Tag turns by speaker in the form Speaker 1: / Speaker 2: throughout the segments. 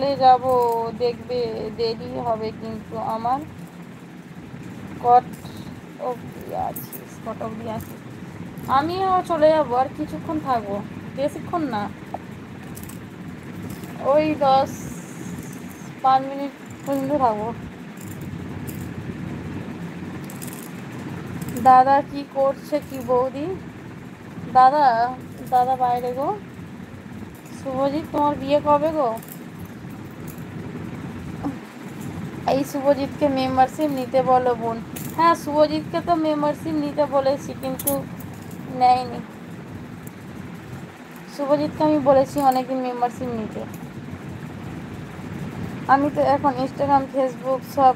Speaker 1: চলে যাব দেখবে, দেরি হবে কিন্তু আমার। কট অবধি আছিস? কট অবধি আছিস? আমিও চলে যাবো, আর কিছুক্ষণ থাকবো, বেশিক্ষণ না, ওই 10-5 মিনিট পর্যন্ত থাকবো। দাদা কি করছে কি বৌদি? দাদা দাদা বাইরে গো। শুভজিৎ তোমার বিয়ে কবে গো? এই শুভজিৎকে মেম্বারশিপ নিতে বলো বোন। হ্যাঁ, শুভজিৎকে তো মেম্বারশিপ নিতে বলেছি, কিন্তু নেয়নি। শুভজিৎকে আমি বলেছি অনেকদিন মেম্বারশিপ নিতে। আমি তো এখন ইনস্টাগ্রাম ফেসবুক সব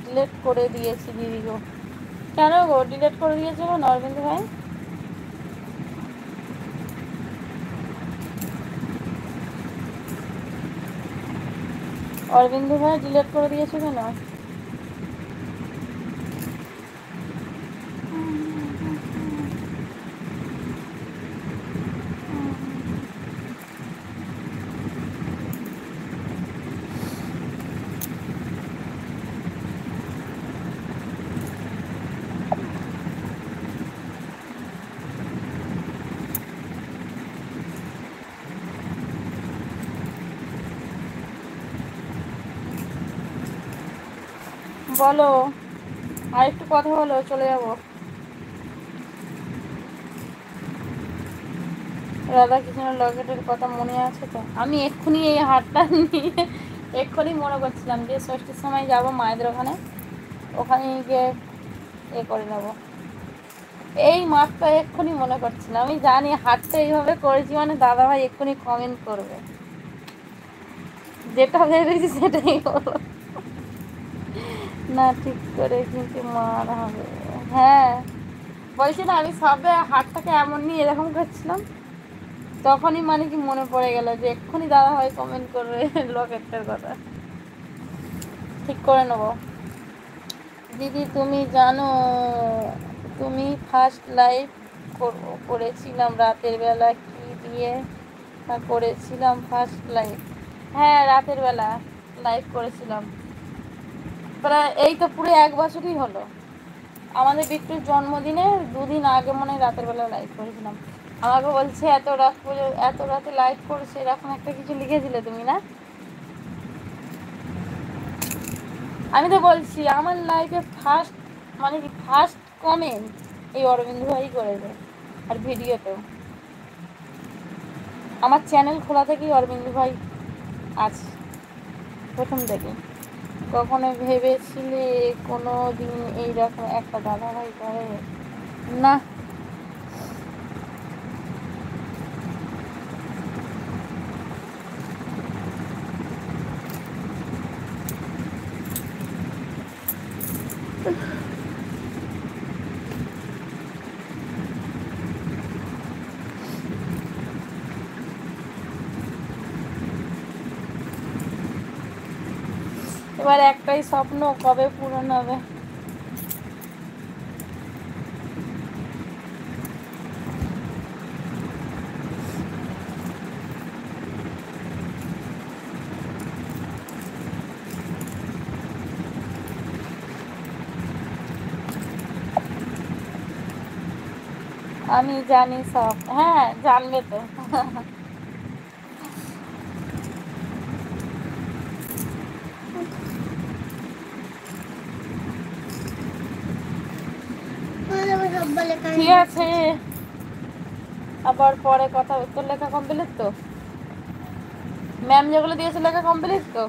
Speaker 1: ডিলিট করে দিয়েছি দিদি গো। কেন গো ডিলিট করে দিয়েছো গো অরবিন্দ ভাই? অরবিন্দ ভাই ডিলিট করে দিয়েছো কেন? বলো, আর একটু কথা বলো, চলে যাবো। রাধাকৃষ্ণের লকেটের কথা মনে আছে তো? আমি এক্ষুনি এই হারটা নিয়ে এক্ষুনি মনে করছিলাম যে ষষ্ঠীর সময় যাব মায়েদের ওখানে, ওখানে গিয়ে করে নেবো। এই মাত্র এক্ষুনি মনে করছিলাম, আমি জানি হারটা এইভাবে করেছি মানে দাদাভাই এক্ষুনি কমেন্ট করবে, যেটা ভেবেছি সেটাই হলো। না ঠিক করে কিন্তু মার হবে। হ্যাঁ, বলছি না আমি সবে হাতটাকে এমন নিয়ে এরকম করছিলাম, তখনই মানে কি মনে পড়ে গেল যে এক্ষুনি দাদা ভাই কমেন্ট করবে লকেটটার কথা। ঠিক করে নেবো। দিদি তুমি জানো, তুমি ফার্স্ট লাইভ করেছিলাম রাতের বেলা, কি দিয়ে করেছিলাম ফার্স্ট লাইভ? হ্যাঁ, রাতের বেলা লাইভ করেছিলাম, প্রায় এই তো পুরো 1 বছরই হলো। আমাদের বিট্টুর জন্মদিনে 2 দিন আগে মনে হয় রাতের বেলা লাইভ করেছিলাম। আমাকে বলছে এত রাতে লাইভ করছে, এরকম একটা কিছু লিখেছিলে তুমি না? আমি তো বলছি আমার লাইফে ফার্স্ট মানে কি ফার্স্ট কমেন্ট এই অরবিন্দ ভাই করেছে, আর ভিডিওতেও। আমার চ্যানেল খোলা থেকেই অরবিন্দ ভাই আছে প্রথম থেকে। কখনো ভেবেছিলে কোনো দিন এইরকম একটা দাদাভাই করে? না। এবার একটাই স্বপ্ন, কবে পূরণ হবে? আমি জানি সব। হ্যাঁ, জানবে তো। ঠিক আছে, আবার পরে কথা হবে। তোর লেখা কমপ্লিট তো? ম্যাম যেগুলো দিয়েছে লেখা কমপ্লিট তো?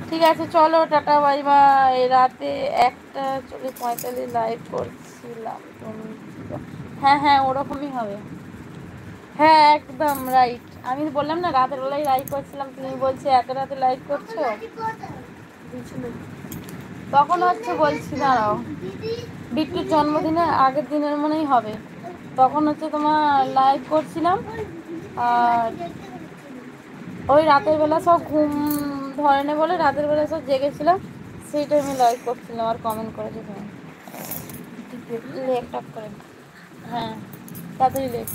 Speaker 1: ঠিক আছে, চলো টাটা বাই বাই। রাতে 1:45 লাইভ করছিলাম তুমি। হ্যাঁ হ্যাঁ, ওরকমই হবে। হ্যাঁ একদম রাইট। আমি বললাম না রাতের বেলায় লাইভ করছিলাম, তুমি বলছো এত রাতে লাইভ করছো। তখন হচ্ছে বলছি দাঁড়াও, বিট্টুর জন্মদিনে আগের দিনের মনেই হবে, তখন হচ্ছে তোমার লাইভ করছিলাম, আর ওই রাতের বেলা সব ঘুম ধরেনি বলে রাতের বেলা সব জেগেছিলাম, সেই টাইমে লাইভ করছিলাম, আর কমেন্ট করেছো তুমি লেখ টক করে। হ্যাঁ, তাড়াতাড়ি লেখ।